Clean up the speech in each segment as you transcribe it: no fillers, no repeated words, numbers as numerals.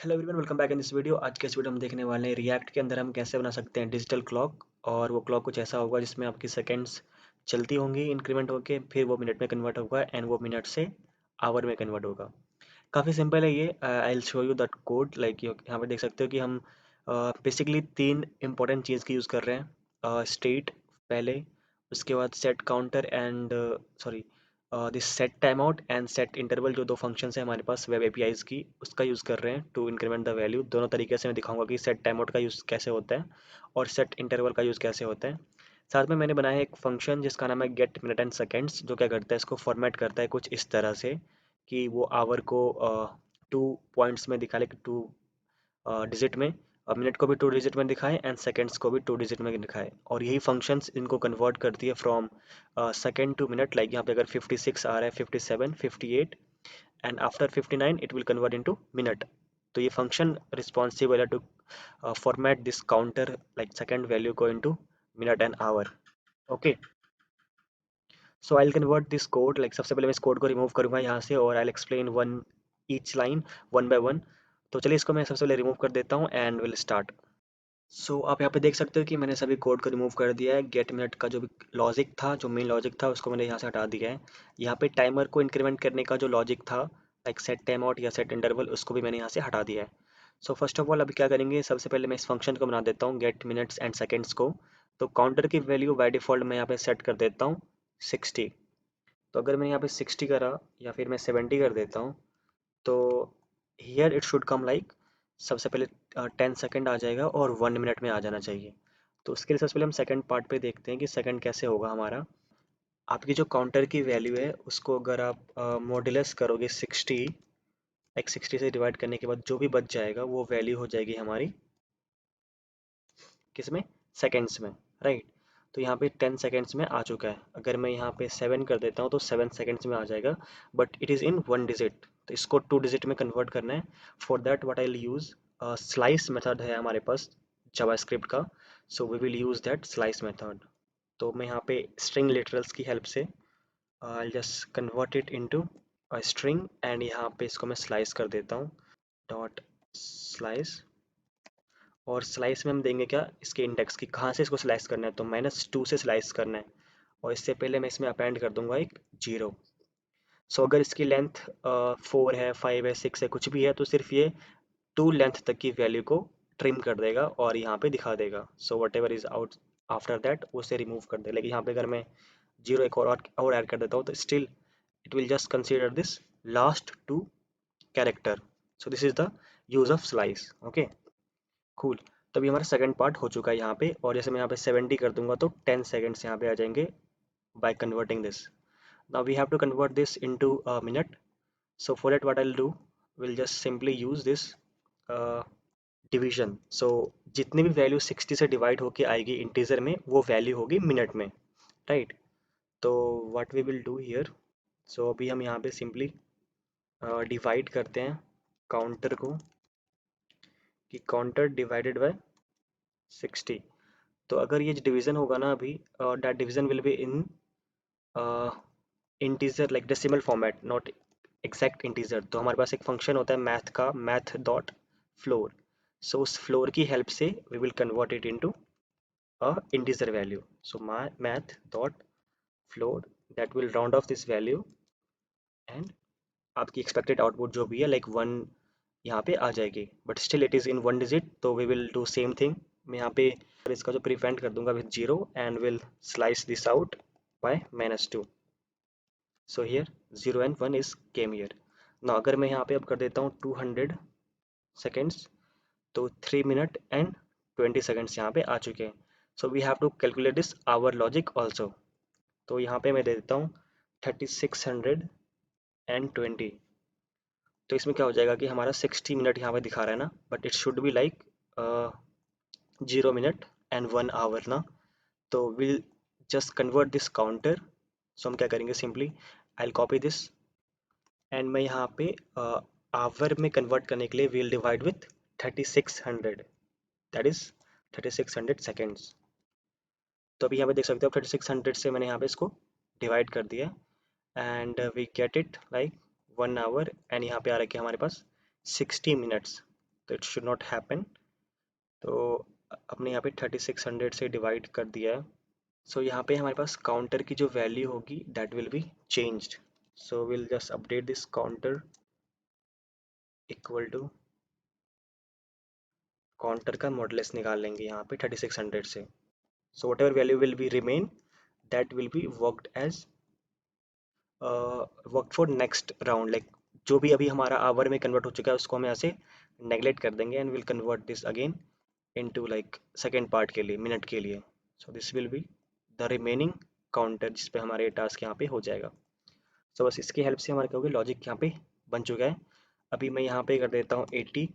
Hello everyone, welcome back in this video. आज के इस वीडियो में देखने वाले हैं रिएक्ट के अंदर हम कैसे बना सकते हैं डिजिटल क्लॉक। और वो क्लॉक कुछ ऐसा होगा जिसमें आपकी सेकंड्स चलती होंगी इंक्रीमेंट होके, फिर वो मिनट में कन्वर्ट होगा एंड वो मिनट से आवर में कन्वर्ट होगा। काफ़ी सिंपल है ये। I will show you that code. Like यहाँ पे देख सकते हो कि हम बेसिकली तीन इंपॉर्टेंट चीज़ की यूज़ कर रहे हैं। स्टेट पहले, उसके बाद set counter and sorry this set time out and set interval, जो दो फंक्शंस हैं हमारे पास वेब एपीआईज की, उसका यूज़ कर रहे हैं टू इंक्रीमेंट द वैल्यू। दोनों तरीके से मैं दिखाऊंगा कि सेट टाइम आउट का यूज़ कैसे होता है और सेट इंटरवल का यूज़ कैसे होता है। साथ में मैंने बनाया है एक फंक्शन जिसका नाम है गेट मिनट एंड सेकेंड्स, जो क्या करता है, इसको फॉर्मेट करता है कुछ इस तरह से कि वो आवर को टू पॉइंट्स में दिखा ले, टू डिजिट में, और मिनट को भी टू डिजिट में दिखाए एंड सेकेंड्स को भी टू डिजिट में दिखाए। और यही फंक्शंस इनको कन्वर्ट करती है from second to minute. Like यहाँ पे अगर 56 आ रहा है, 57, 58 and after 59 it will convert into minute. तो ये फंक्शन रिस्पॉन्सिबल है to format this counter like second value को into minute and hour. Okay, so I will convert this code. Like सबसे पहले मैं इस कोड को रिमूव करूंगा यहाँ से और I will explain one each line one by one. तो चलिए इसको मैं सबसे पहले रिमूव कर देता हूँ एंड विल स्टार्ट। सो आप यहाँ पे देख सकते हो कि मैंने सभी कोड को रिमूव कर दिया है। गेट मिनट का जो भी लॉजिक था, जो मेन लॉजिक था, उसको मैंने यहाँ से हटा दिया है। यहाँ पे टाइमर को इंक्रीमेंट करने का जो लॉजिक था, लाइक सेट टाइम आउट या सेट इंटरवल, उसको भी मैंने यहाँ से हटा दिया है। सो फर्स्ट ऑफ ऑल अभी क्या करेंगे, सबसे पहले मैं इस फंक्शन को बना देता हूँ, गेट मिनट्स एंड सेकेंड्स को। तो काउंटर की वैल्यू बाय डिफॉल्ट मैं यहाँ पे सेट कर देता हूँ 60। तो अगर मैं यहाँ पे 60 करा या फिर मैं 70 कर देता हूँ, तो here it should come like, सबसे पहले 10 सेकेंड आ जाएगा और 1 मिनट में आ जाना चाहिए। तो उसके लिए सबसे पहले हम सेकंड पार्ट पे देखते हैं कि सेकंड कैसे होगा हमारा। आपकी जो काउंटर की वैल्यू है उसको अगर आप मॉड्यूलस करोगे 60, लाइक 60 से डिवाइड करने के बाद जो भी बच जाएगा वो वैल्यू हो जाएगी हमारी किसमें, सेकेंड्स में, राइट। तो यहाँ पे 10 सेकेंड्स में आ चुका है। अगर मैं यहाँ पे 7 कर देता हूँ तो 7 सेकेंड्स में आ जाएगा, but it is in one digit. तो इसको टू डिजिट में कन्वर्ट करना है। For that what I will use, slice method है हमारे पास जावास्क्रिप्ट का। So we will use that slice method. तो मैं यहाँ पे स्ट्रिंग लिटरल्स की हेल्प से I just convert it into a string and यहाँ पे इसको मैं स्लाइस कर देता हूँ, डॉट स्लाइस। और स्लाइस में हम देंगे क्या, इसके इंडेक्स की, कहाँ से इसको स्लाइस करना है, तो -2 से स्लाइस करना है। और इससे पहले मैं इसमें अपेंड कर दूंगा एक जीरो। सो अगर इसकी लेंथ 4 है, 5 है, 6 है, कुछ भी है, तो सिर्फ ये 2 लेंथ तक की वैल्यू को ट्रिम कर देगा और यहाँ पे दिखा देगा। So what ever is out after that उसे रिमूव कर दे। लेकिन यहाँ पे अगर मैं जीरो एक और ऐड कर देता हूँ, तो still it will just consider this last two character. So this is the use of slice. Okay, cool. तभी हमारा सेकंड पार्ट हो चुका है यहाँ पे। और जैसे मैं यहाँ पे 70 कर दूंगा तो 10 सेकेंड्स यहाँ पे आ जाएंगे by converting this. Now we have to convert this into a minute. So for that what I will do, will just simply use this division. सो जितनी भी वैल्यू 60 से डिवाइड होके आएगी इंटीजर में, वो वैल्यू होगी मिनट में, राइट। तो what we will do here, so अभी हम यहाँ पे सिंपली डिवाइड करते हैं काउंटर को, कि काउंटर डिवाइडेड बाय 60। तो अगर ये डिवीजन होगा ना अभी, that division will be in integer like decimal format, not exact integer. तो हमारे पास एक फंक्शन होता है मैथ का, मैथ डॉट फ्लोर। सो उस फ्लोर की हेल्प से we will convert it into a integer value. So math dot floor that will round off this value and आपकी एक्सपेक्टेड आउटपुट जो भी है लाइक 1 यहाँ पे आ जाएगी, but still it is in one digit. तो we will do same thing. मैं यहाँ पे इसका जो प्रीफेंट कर दूंगा with zero and will slice this out by -2। So here 0 and 1 is came here. ना अगर मैं यहाँ पे अब कर देता हूँ 200 सेकेंड्स, तो 3 मिनट एंड 20 सेकेंड्स यहाँ पे आ चुके हैं। So we have to calculate this hour logic also. तो यहाँ पे मैं दे देता हूँ 3620। तो इसमें क्या हो जाएगा कि हमारा 60 मिनट यहाँ पे दिखा रहा है ना, but it should be like 0 minute and 1 hour ना। तो will just convert this counter. So हम क्या करेंगे, simply I will copy this and मैं यहाँ पे आवर में कन्वर्ट करने के लिए will divide with 3600, that is 3600 seconds. तो अभी यहाँ पे देख सकते हो 3600 से मैंने यहाँ पे इसको डिवाइड कर दिया and we get it like 1 hour and यहाँ पे आ रहा है कि हमारे पास 60 मिनट्स। तो इट शुड नॉट हैपन। तो अपने यहाँ पे 3600 से डिवाइड कर दिया है। सो यहाँ पे हमारे पास काउंटर की जो वैल्यू होगी that will be changed. So will just update this counter equal to counter का मॉडुलस निकाल लेंगे यहाँ पे 3600 से। So whatever value will be remain that will be worked as work for next round, like जो भी अभी हमारा आवर में कन्वर्ट हो चुका है उसको हम यहाँ से नेगलेक्ट कर देंगे and will convert this again into like second part के लिए, मिनट के लिए। So this will be the remaining counter जिस पे हमारे टास्क यहाँ पे हो जाएगा। सो बस इसकी हेल्प से हमारे क्या होगा, लॉजिक यहाँ पे बन चुका है। अभी मैं यहाँ पे कर देता हूँ 80।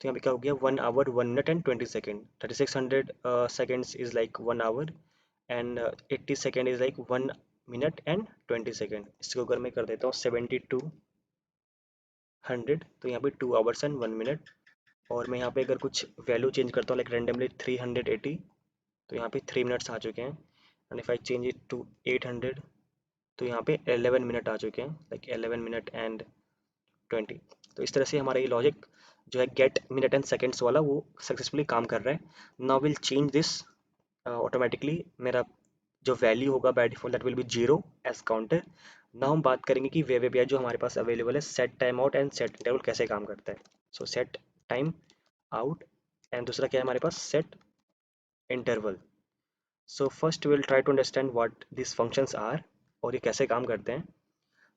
तो यहाँ पे क्या हो गया, 1 hour 1 minute and 20 second. 3600 seconds is like 1 hour and 80 second is like 1 minute and 20 second. इसको अगर मैं कर देता हूँ 7200, तो यहाँ पे 2 आवर्स एंड 1 मिनट। और मैं यहाँ पे अगर कुछ वैल्यू चेंज करता हूँ लाइक रेंडमली 380, तो यहाँ पे 3 मिनट्स आ चुके हैं। And if I change it to 800, तो यहाँ पे 11 मिनट आ चुके हैं, लाइक 11 मिनट एंड 20। तो इस तरह से हमारा ये लॉजिक जो है गेट मिनट एंड सेकेंड्स वाला वो सक्सेसफुली काम कर रहा है। Now will change this automatically. मेरा जो वैल्यू होगा by default that will be 0 as counter. Now हम बात करेंगे कि वेब एपीआई जो हमारे पास अवेलेबल है, set time out and set interval कैसे काम करता है। So set time out and दूसरा क्या है हमारे पास, set interval. So first will try to understand what this functions are और ये कैसे काम करते हैं।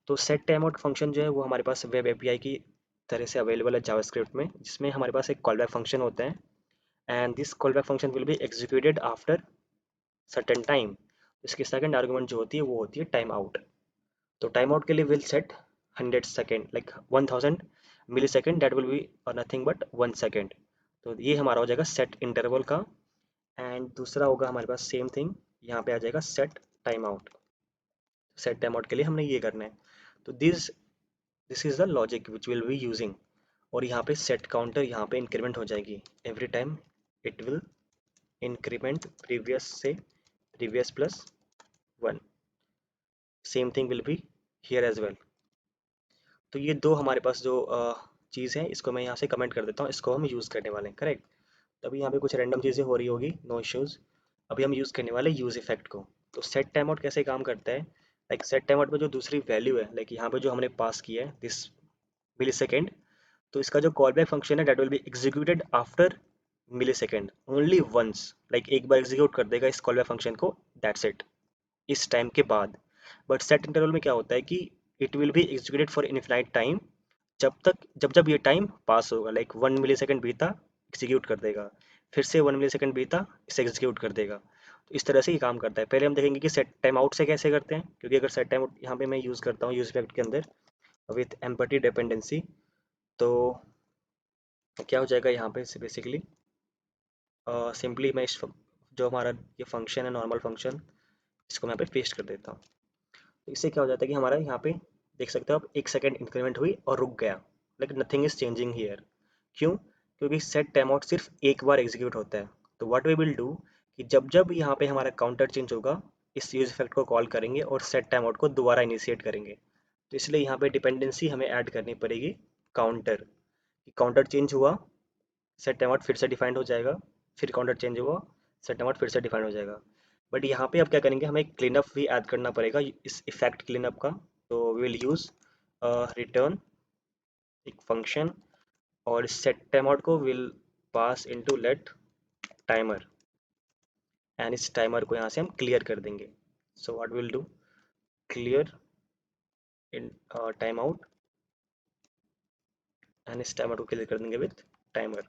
तो सेट टाइम आउट फंक्शन जो है वो हमारे पास वेब एपीआई की तरह से अवेलेबल है जावास्क्रिप्ट में, जिसमें हमारे पास एक कॉलबैक फंक्शन होता है and this callback function will be executed after certain time. इसकी सेकंड आर्गुमेंट जो होती है वो होती है टाइम आउट। तो टाइम आउट के लिए will set 100 second, like 1000 millisecond, that will be nothing but 1 second. तो ये हमारा हो जाएगा सेट इंटरवल का। एंड दूसरा होगा हमारे पास सेम थिंग, यहाँ पे आ जाएगा set time out. Set time out के लिए हमने ये करना है। तो this is the logic which will be using. और यहाँ पे सेट काउंटर यहाँ पे इंक्रीमेंट हो जाएगी every time it will increment previous से previous plus 1। Same thing will be here as well. तो ये दो हमारे पास जो चीज़ है इसको मैं यहाँ से कमेंट कर देता हूँ, इसको हम यूज़ करने वाले हैं, करेक्ट। तभी यहाँ पे कुछ रैंडम चीज़ें हो रही होगी, नो इश्यूज़। अभी हम यूज़ करने वाले यूज़ इफेक्ट को। तो सेट टाइम आउट कैसे काम करता है, लाइक सेट टाइम आउट में जो दूसरी वैल्यू है, लाइक यहाँ पे जो हमने पास किया है दिस मिली सेकेंड, तो इसका जो कॉल बैक फंक्शन है that will be executed after millisecond only once, like एक बार एग्जीक्यूट कर देगा इस कॉल बैक फंक्शन को, दैट्स इट, इस टाइम के बाद। बट सेट इंटरवल में क्या होता है कि it will be executed for infinite time, जब तक जब जब ये टाइम पास होगा, लाइक 1 मिली सेकेंड बीता एग्जीक्यूट कर देगा, फिर से 1 मिली सेकेंड बीता इसे एग्जीक्यूट कर देगा। तो इस तरह से ये काम करता है। पहले हम देखेंगे कि सेट टाइम आउट से कैसे करते हैं, क्योंकि अगर सेट टाइम आउट यहाँ पे मैं यूज़ करता हूँ यूज इफेक्ट के अंदर विथ एम्पटी डिपेंडेंसी, तो क्या हो जाएगा यहाँ पे बेसिकली सिंपली मैं जो हमारा ये फंक्शन है नॉर्मल फंक्शन, इसको मैं यहाँ पे पेस्ट कर देता हूँ। तो इससे क्या हो जाता है कि हमारा यहाँ पे देख सकते हो आप 1 सेकेंड इंक्रीमेंट हुई और रुक गया, लेकिन नथिंग इज चेंजिंग हियर। क्यों? क्योंकि सेट टाइम आउट सिर्फ एक बार एग्जीक्यूट होता है। तो व्हाट वी विल डू कि जब जब यहाँ पे हमारा काउंटर चेंज होगा, इस यूज इफेक्ट को कॉल करेंगे और सेट टाइम आउट को दोबारा इनिशिएट करेंगे। तो इसलिए यहाँ पे डिपेंडेंसी हमें ऐड करनी पड़ेगी काउंटर। काउंटर चेंज हुआ, सेट टाइम आउट फिर से डिफाइंड हो जाएगा, फिर काउंटर चेंज हुआ, सेट टाइम आउट फिर से डिफाइंड हो जाएगा। बट यहाँ पे अब क्या करेंगे, हमें क्लीन अप भी ऐड करना पड़ेगा इस इफेक्ट क्लीन अप का। तो वी विल यूज रिटर्न एक फंक्शन और सेट टाइम आउट को will pass into let timer and इस टाइमर को यहाँ से हम क्लियर कर देंगे। So what will do, clear in time out and इस टाइमर को क्लियर कर देंगे विथ टाइमर।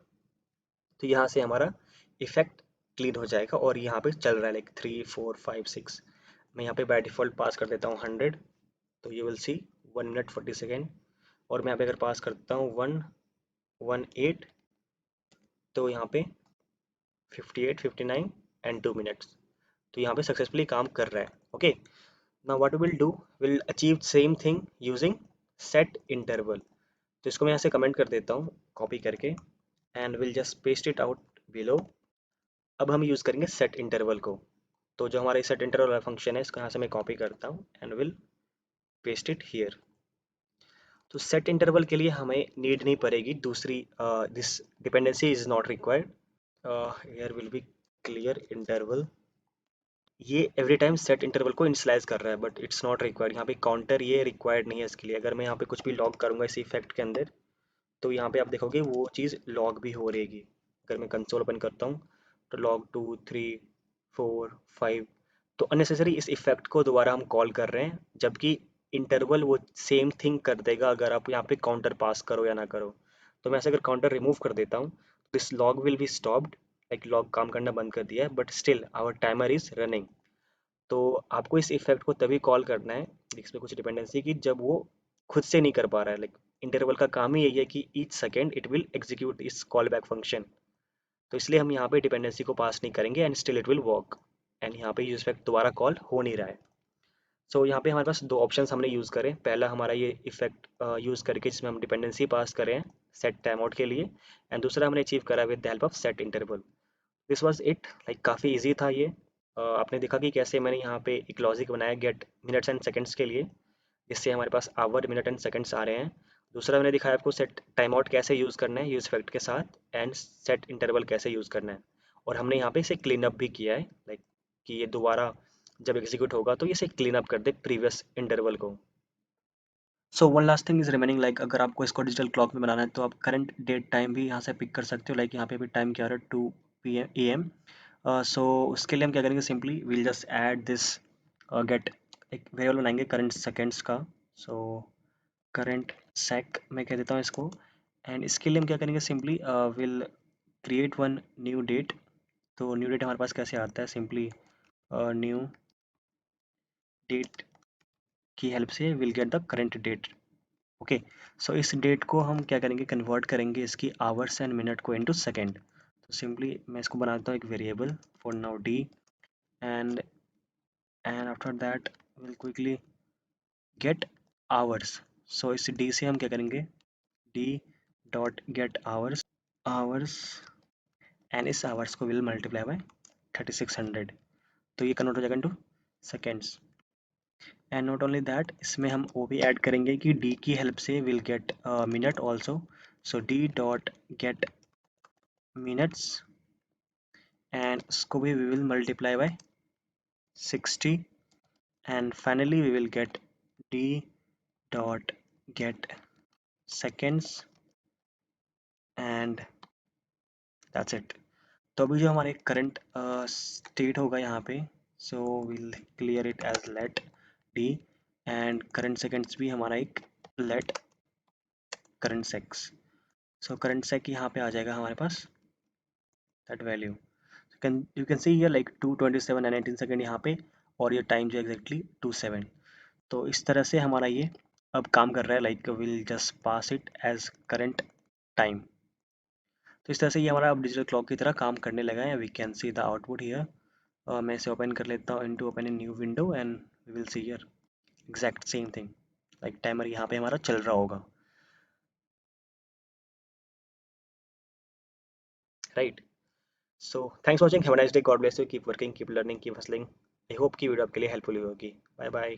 तो यहाँ से हमारा इफेक्ट क्लीन हो जाएगा और यहाँ पे चल रहा है लाइक 3 4 5 6। मैं यहाँ पे बाय डिफॉल्ट पास कर देता हूँ 100, तो you will see 1 minute 40 second. और मैं यहाँ पे अगर पास करता हूँ 1 1 8, तो यहाँ पे 58 59 एंड 2 मिनट्स। तो यहाँ पे सक्सेसफुली काम कर रहा है। Okay, now what will do, will achieve same thing using set interval. तो इसको मैं यहाँ से कमेंट कर देता हूँ कॉपी करके and will just paste it out below. अब हम यूज़ करेंगे सेट इंटरवल को। तो जो हमारा सेट इंटरवल वाला फंक्शन है इसको यहाँ से मैं कॉपी करता हूँ and will paste it here. तो सेट इंटरवल के लिए हमें नीड नहीं पड़ेगी दूसरी, this dependency is not required, here will be clear interval. ये एवरी टाइम सेट इंटरवल को इनिशियलाइज कर रहा है बट इट्स नॉट रिक्वायर्ड। यहाँ पे काउंटर ये रिक्वायर्ड नहीं है इसके लिए। अगर मैं यहाँ पे कुछ भी लॉग करूँगा इस इफेक्ट के अंदर तो यहाँ पे आप देखोगे वो चीज़ लॉग भी हो रहेगी। अगर मैं कंसोल ओपन करता हूँ तो लॉग 2 3 4 5, तो अननेसेसरी इस इफेक्ट को दोबारा हम कॉल कर रहे हैं, जबकि इंटरवल वो सेम थिंग कर देगा अगर आप यहाँ पे काउंटर पास करो या ना करो। तो मैं ऐसे अगर काउंटर रिमूव कर देता हूँ, this log will be stopped, like log काम करना बंद कर दिया है but still our timer is running. तो आपको इस इफेक्ट को तभी कॉल करना है इसमें कुछ डिपेंडेंसी की, जब वो खुद से नहीं कर पा रहा है। लाइक इंटरवल का काम ही यही है कि each second it will execute इस कॉल बैक फंक्शन। तो इसलिए हम यहाँ पे डिपेंडेंसी को पास नहीं करेंगे and still it will work. And यहाँ पे यूज इफेक्ट दोबारा कॉल हो नहीं रहा है। सो यहाँ पे हमारे पास दो ऑप्शन हमने यूज़ करे। पहला हमारा ये इफेक्ट यूज़ करके जिसमें हम डिपेंडेंसी पास करें सेट टाइम आउट के लिए, एंड दूसरा हमने अचीव करा with the help of set interval. This was it, like काफ़ी इजी था ये। आपने देखा कि कैसे मैंने यहाँ पे एक लॉजिक बनाया गेट मिनट्स एंड सेकंड्स के लिए, जिससे हमारे पास आवर मिनट एंड सेकंड्स आ रहे हैं। दूसरा मैंने दिखाया आपको सेट टाइम आउट कैसे यूज़ करना है यूज इफेक्ट के साथ, एंड सेट इंटरवल कैसे यूज़ करना है। और हमने यहाँ पे इसे क्लीन अप भी किया है, लाइक कि ये दोबारा जब एग्जीक्यूट होगा तो ये इसे क्लीन अप कर दे प्रीवियस इंटरवल को। So one last thing is remaining, like अगर आपको इसको डिजिटल क्लॉक में बनाना है तो आप करंट डेट टाइम भी यहाँ से पिक कर सकते हो। लाइक यहाँ पे भी टाइम क्या आ रहा है 2 PM। सो उसके लिए हम क्या करेंगे, simply will just add this get, एक वेरिएबल बनाएंगे करंट सेकेंड्स का। सो करंट सेक मैं कह देता हूँ इसको। एंड इसके लिए हम क्या करेंगे, simply will create one new date. तो न्यू डेट हमारे पास कैसे आता है, सिंपली न्यू डेट की हेल्प से will get the current date. Okay, so इस डेट को हम क्या करेंगे, कन्वर्ट करेंगे इसकी आवर्स एंड मिनट को इनटू सेकंड। तो सिंपली मैं इसको बनाता हूँ एक variable for now D, and after that will quickly get hours. So इस डी से हम क्या करेंगे, D dot gate hours, hours, and इस आवर्स को विल मल्टीप्लाई बाय 3600। तो ये कन्वर्ट हो जाएगा into seconds. And not only that, इसमें हम वो भी ऐड करेंगे कि डी की हेल्प से will gate minute also. So D dot gate minutes, and उसको भी we will multiply by 60, and finally we will get d dot get seconds, and that's it। तो अभी जो हमारे करंट स्टेट होगा यहाँ पे, so will clear it as let D, and current seconds भी हमारा एक let current secs. So current sec यहाँ पे आ जाएगा हमारे पास that value. You can see here like 2:27 and 19 second यहाँ पे, और ये टाइम जो एग्जैक्टली 27। तो इस तरह से हमारा ये अब काम कर रहा है, like will just pass it as current time. तो इस तरह से ये हमारा अब डिजिटल क्लॉक की तरह काम करने लगा है। We can see the output here. मैं इसे ओपन कर लेता हूँ into open a new window, and we will see here exact same thing, like timer यहाँ पे हमारा चल रहा होगा, right. So thanks for watching, have a nice day, God bless you, keep working, keep learning, keep hustling. I hope कि video आपके लिए helpful होगी। Bye bye.